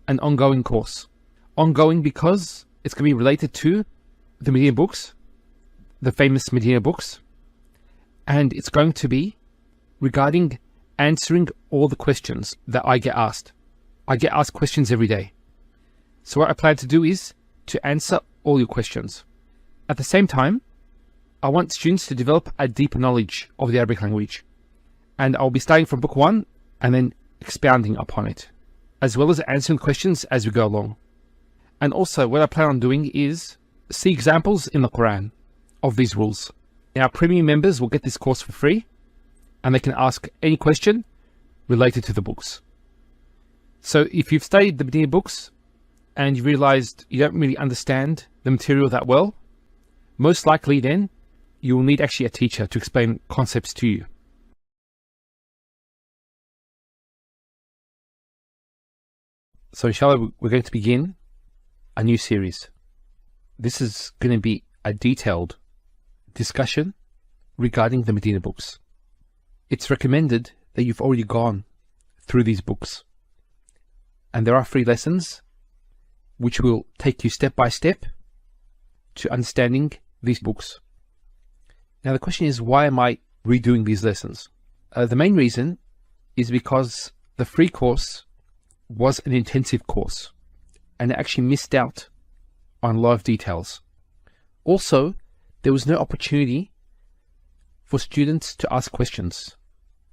S3: an ongoing course. Ongoing because it's going to be related to the Madina Books, the famous Madina Books, and it's going to be regarding answering all the questions that I get asked. I get asked questions every day. So what I plan to do is to answer all your questions. At the same time, I want students to develop a deeper knowledge of the Arabic language. And I'll be starting from book 1 and then expounding upon it, as well as answering questions as we go along. And also what I plan on doing is see examples in the Quran of these rules. Now premium members will get this course for free, and they can ask any question related to the books. So if you've studied the Madina Books and you realized you don't really understand the material that well, most likely then you will need actually a teacher to explain concepts to you. So inshallah we're going to begin a new series. This is going to be a detailed discussion regarding the Madina Books. It's recommended that you've already gone through these books. And there are free lessons which will take you step by step to understanding these books. Now the question is, why am I redoing these lessons? The main reason is because the free course was an intensive course and it actually missed out on a lot of details. Also, there was no opportunity for students to ask questions,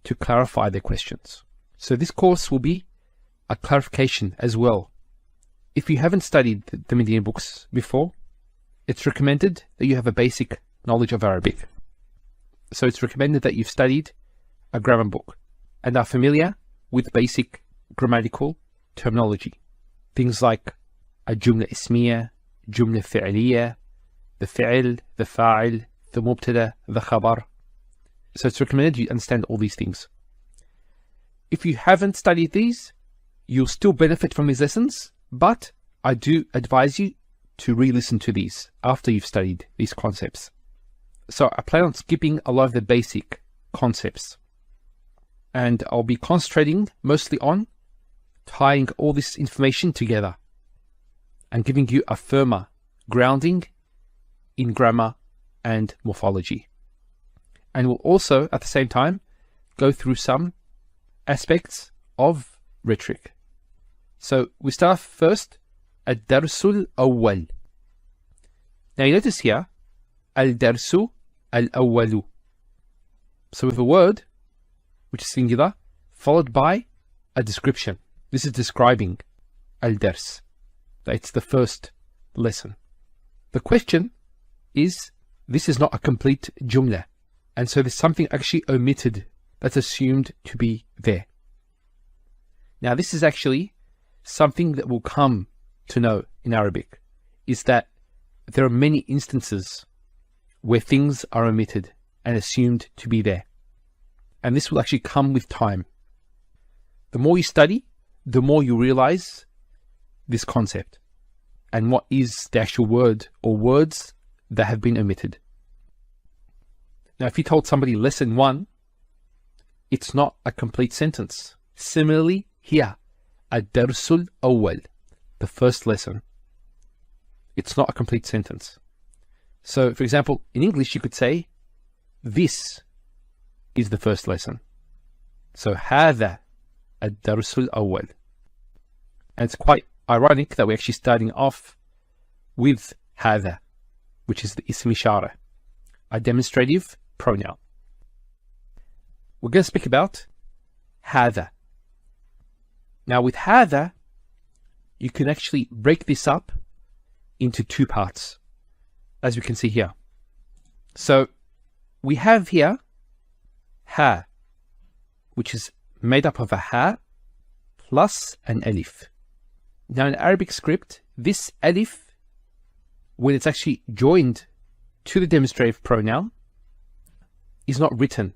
S3: to clarify their questions. So this course will be a clarification as well. If you haven't studied the Madina Books before, it's recommended that you have a basic knowledge of Arabic. So it's recommended that you've studied a grammar book and are familiar with basic grammatical terminology. Things like a jumla ismiya, jumla fi'liya, the fi'l, the fa'il, the mubtada, the khabar. So it's recommended you understand all these things. If you haven't studied these, you'll still benefit from these lessons, but I do advise you to re-listen to these after you've studied these concepts. So I plan on skipping a lot of the basic concepts, and I'll be concentrating mostly on tying all this information together and giving you a firmer grounding in grammar and morphology. And we'll also, at the same time, go through some aspects of rhetoric. So we start first at Darsul Awwal. Now you notice here, Al-Darsu Al-Awwalu. So with a word, which is singular, followed by a description. This is describing Al-Dars. It's the first lesson. The question is, this is not a complete jumla. And so there's something actually omitted that's assumed to be there. Now this is actually something that we'll come to know in Arabic, is that there are many instances where things are omitted and assumed to be there. And this will actually come with time. The more you study, the more you realize this concept and what is the actual word or words that have been omitted. Now, if you told somebody lesson 1, it's not a complete sentence. Similarly, here, الدرس الأول, the first lesson. It's not a complete sentence. So, for example, in English, you could say, this is the first lesson. So, هذا الدرس الأول. And it's quite ironic that we're actually starting off with هذا, which is the اسم إشارة, a demonstrative pronoun. We're going to speak about هذا. Now with هذا, you can actually break this up into two parts, as we can see here. So we have here ha, which is made up of a ha plus an alif. Now in Arabic script, this alif, when it's actually joined to the demonstrative pronoun, is not written.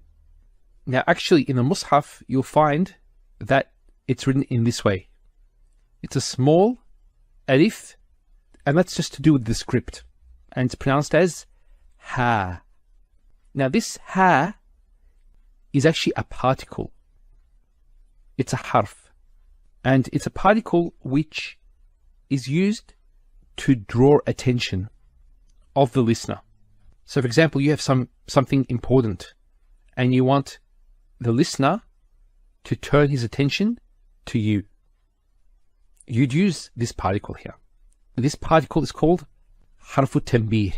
S3: Now actually in the Mus'haf, you'll find that it's written in this way. It's a small alif, and that's just to do with the script. And it's pronounced as ha. Now this ha is actually a particle. It's a harf. And it's a particle which is used to draw attention of the listener. So for example, you have something important and you want the listener to turn his attention to you. You'd use this particle here. This particle is called harfu tanbih,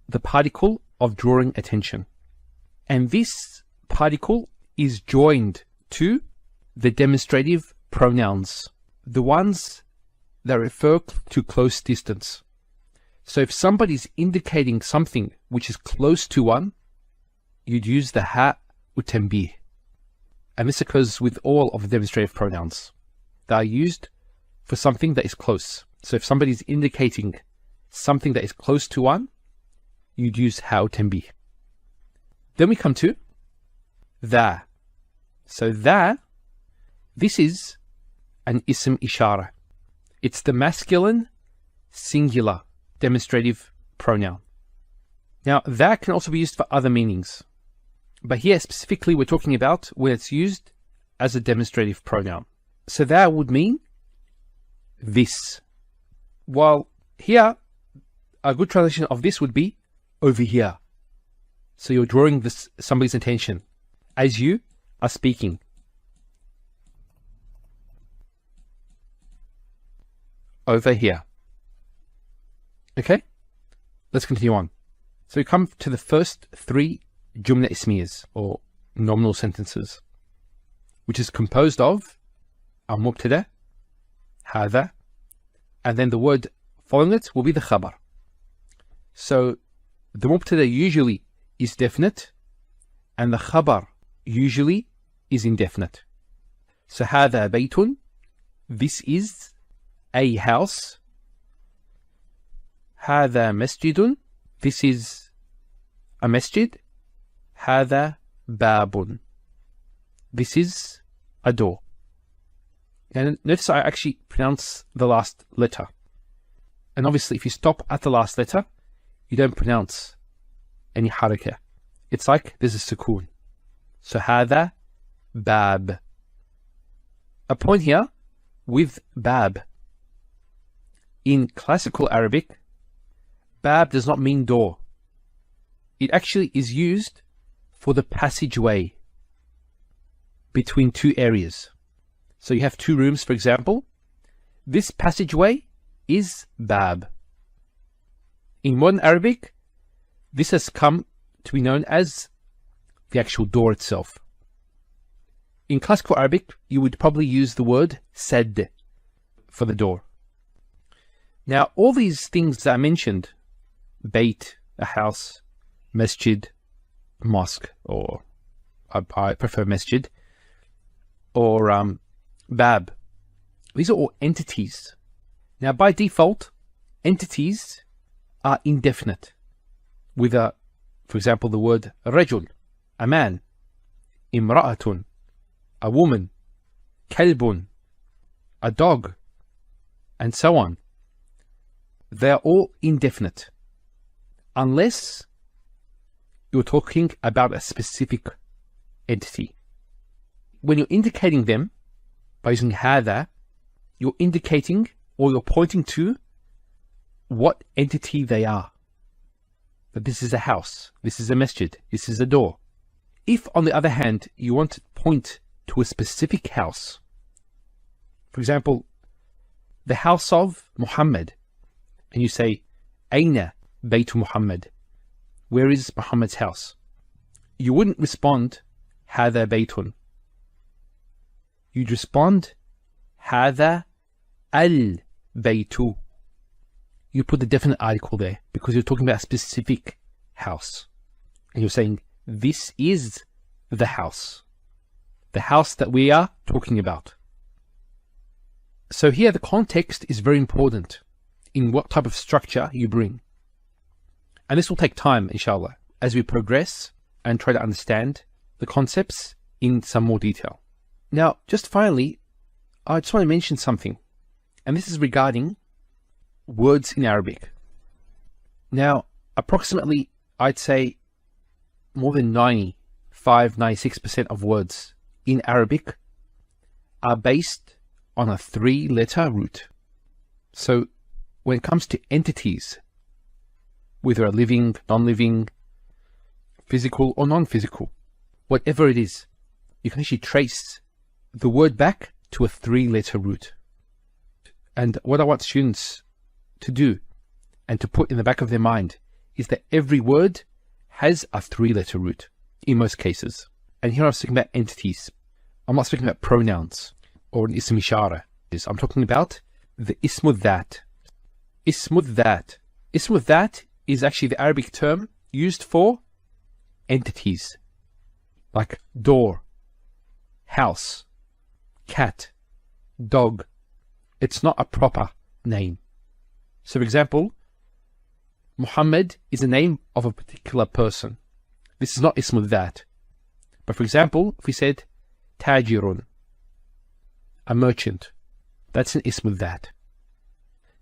S3: the particle of drawing attention. And this particle is joined to the demonstrative pronouns, the ones that refer to close distance. So if somebody's indicating something which is close to one, you'd use the ha utanbih. And this occurs with all of the demonstrative pronouns. They are used for something that is close. So if somebody is indicating something that is close to one, you'd use ha utanbih. Then we come to the. So the, this is an ism ishara. It's the masculine singular demonstrative pronoun. Now that can also be used for other meanings. But here specifically we're talking about where it's used as a demonstrative pronoun. So that would mean this. While here, a good translation of this would be over here. So you're drawing somebody's attention as you are speaking. Over here. Okay? Let's continue on. So we come to the first three jumla ismiyas, or nominal sentences, which is composed of a mubtada, هذا, and then the word following it will be the khabar. So the mubtada usually is definite, and the khabar usually is indefinite. So هذا بيت, this is a house. هذا مسجد, this is a masjid. هذا باب, this is a door. And notice I actually pronounce the last letter. And obviously if you stop at the last letter, you don't pronounce any haraka. It's like there's a sukoon. So هذا باب. A point here with bab. In classical Arabic, bab does not mean door. It actually is used for the passageway between two areas. So you have two rooms, for example. This passageway is bab. In modern Arabic, this has come to be known as the actual door itself. In classical Arabic, you would probably use the word sadd for the door. Now, all these things that I mentioned, bayt, a house, masjid, mosque, or I prefer masjid, or bab, these are all entities. Now, by default, entities are indefinite with for example, the word rajul, a man, imra'atun, a woman, kalbun, a dog, and so on. They are all indefinite unless you're talking about a specific entity. When you're indicating them, by using هذا, you're indicating or you're pointing to what entity they are. That this is a house, this is a masjid, this is a door. If, on the other hand, you want to point to a specific house, for example, the house of Muhammad, and you say, أين بيت محمد? Where is Muhammad's house? You wouldn't respond, هذا بيت. You'd respond, هذا البيت. You put the definite article there because you're talking about a specific house. And you're saying, this is the house that we are talking about. So here the context is very important in what type of structure you bring. And this will take time, inshallah, as we progress and try to understand the concepts in some more detail. Now, just finally, I just want to mention something, and this is regarding words in Arabic. Now, approximately, I'd say more than 96% of words in Arabic are based on a 3-letter root. So when it comes to entities, whether a living, non-living, physical or non-physical, whatever it is, you can actually trace the word back to a 3-letter root. And what I want students to do and to put in the back of their mind is that every word has a 3-letter root in most cases. And here I'm speaking about entities. I'm not speaking about pronouns or an ism ishara. I'm talking about the ismu dhat. Ismu dhat. Ismu dhat is actually the Arabic term used for entities like door, house, cat, dog. It's not a proper name. So for example, Muhammad is a name of a particular person. This is not ismu dhat. But for example, if we said tajirun, a merchant, that's an ismu dhat.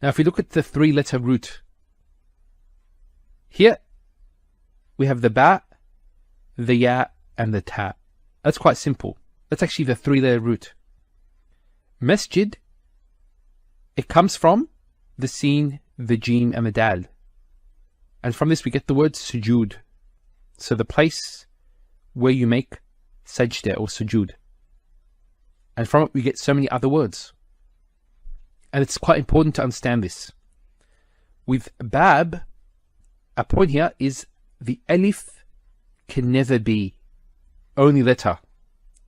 S3: Now if we look at the 3-letter root, here we have the ba, the ya, and the ta. That's quite simple. That's actually the 3-letter root. Masjid, it comes from the sin, the jim, and the dal. And from this we get the word sujud. So the place where you make sajda or sujud. And from it we get so many other words. And it's quite important to understand this. With bab, a point here is the alif can never be only letter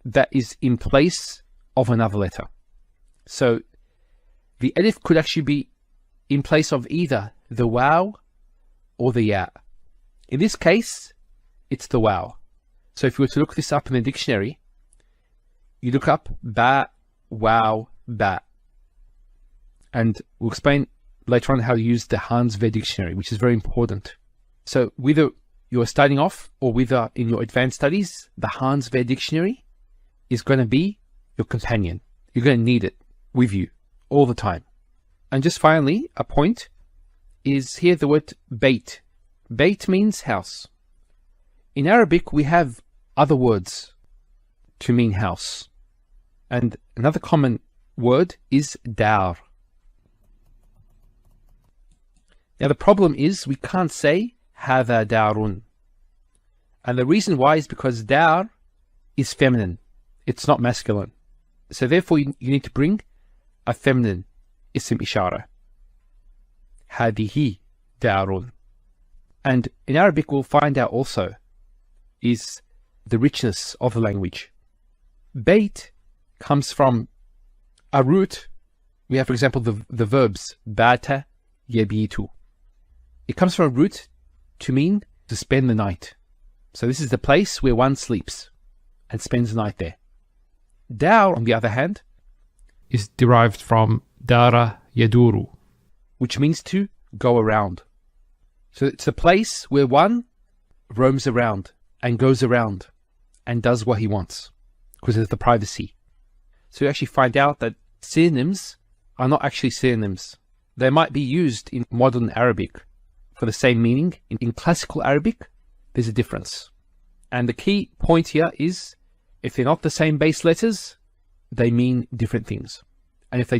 S3: that is in place of another letter. So the alif could actually be in place of either the waw or the ya. In this case, it's the waw. So if you were to look this up in the dictionary, you look up ba, waw, ba. And we'll explain later on how to use the Hanswehr dictionary, which is very important. So whether you're starting off or whether in your advanced studies, the Hanswehr dictionary is going to be your companion. You're going to need it with you all the time. And just finally, a point is here the word bait. Bait means house. In Arabic, we have other words to mean house. And another common word is dar. Now the problem is we can't say هذا دار. And the reason why is because dar is feminine. It's not masculine. So therefore you need to bring a feminine ism ishara. هذه دار. And in Arabic we'll find out also is the richness of the language. Bait comes from a root. We have, for example, the verbs bata, yabitu. It comes from a root to mean to spend the night. So this is the place where one sleeps and spends the night there. Dar, on the other hand, is derived from dara yaduru, which means to go around. So it's a place where one roams around and goes around and does what he wants because of the privacy. So you actually find out that synonyms are not actually synonyms. They might be used in modern Arabic for the same meaning. In classical Arabic, there's a difference. And the key point here is if they're not the same base letters, they mean different things. And if they do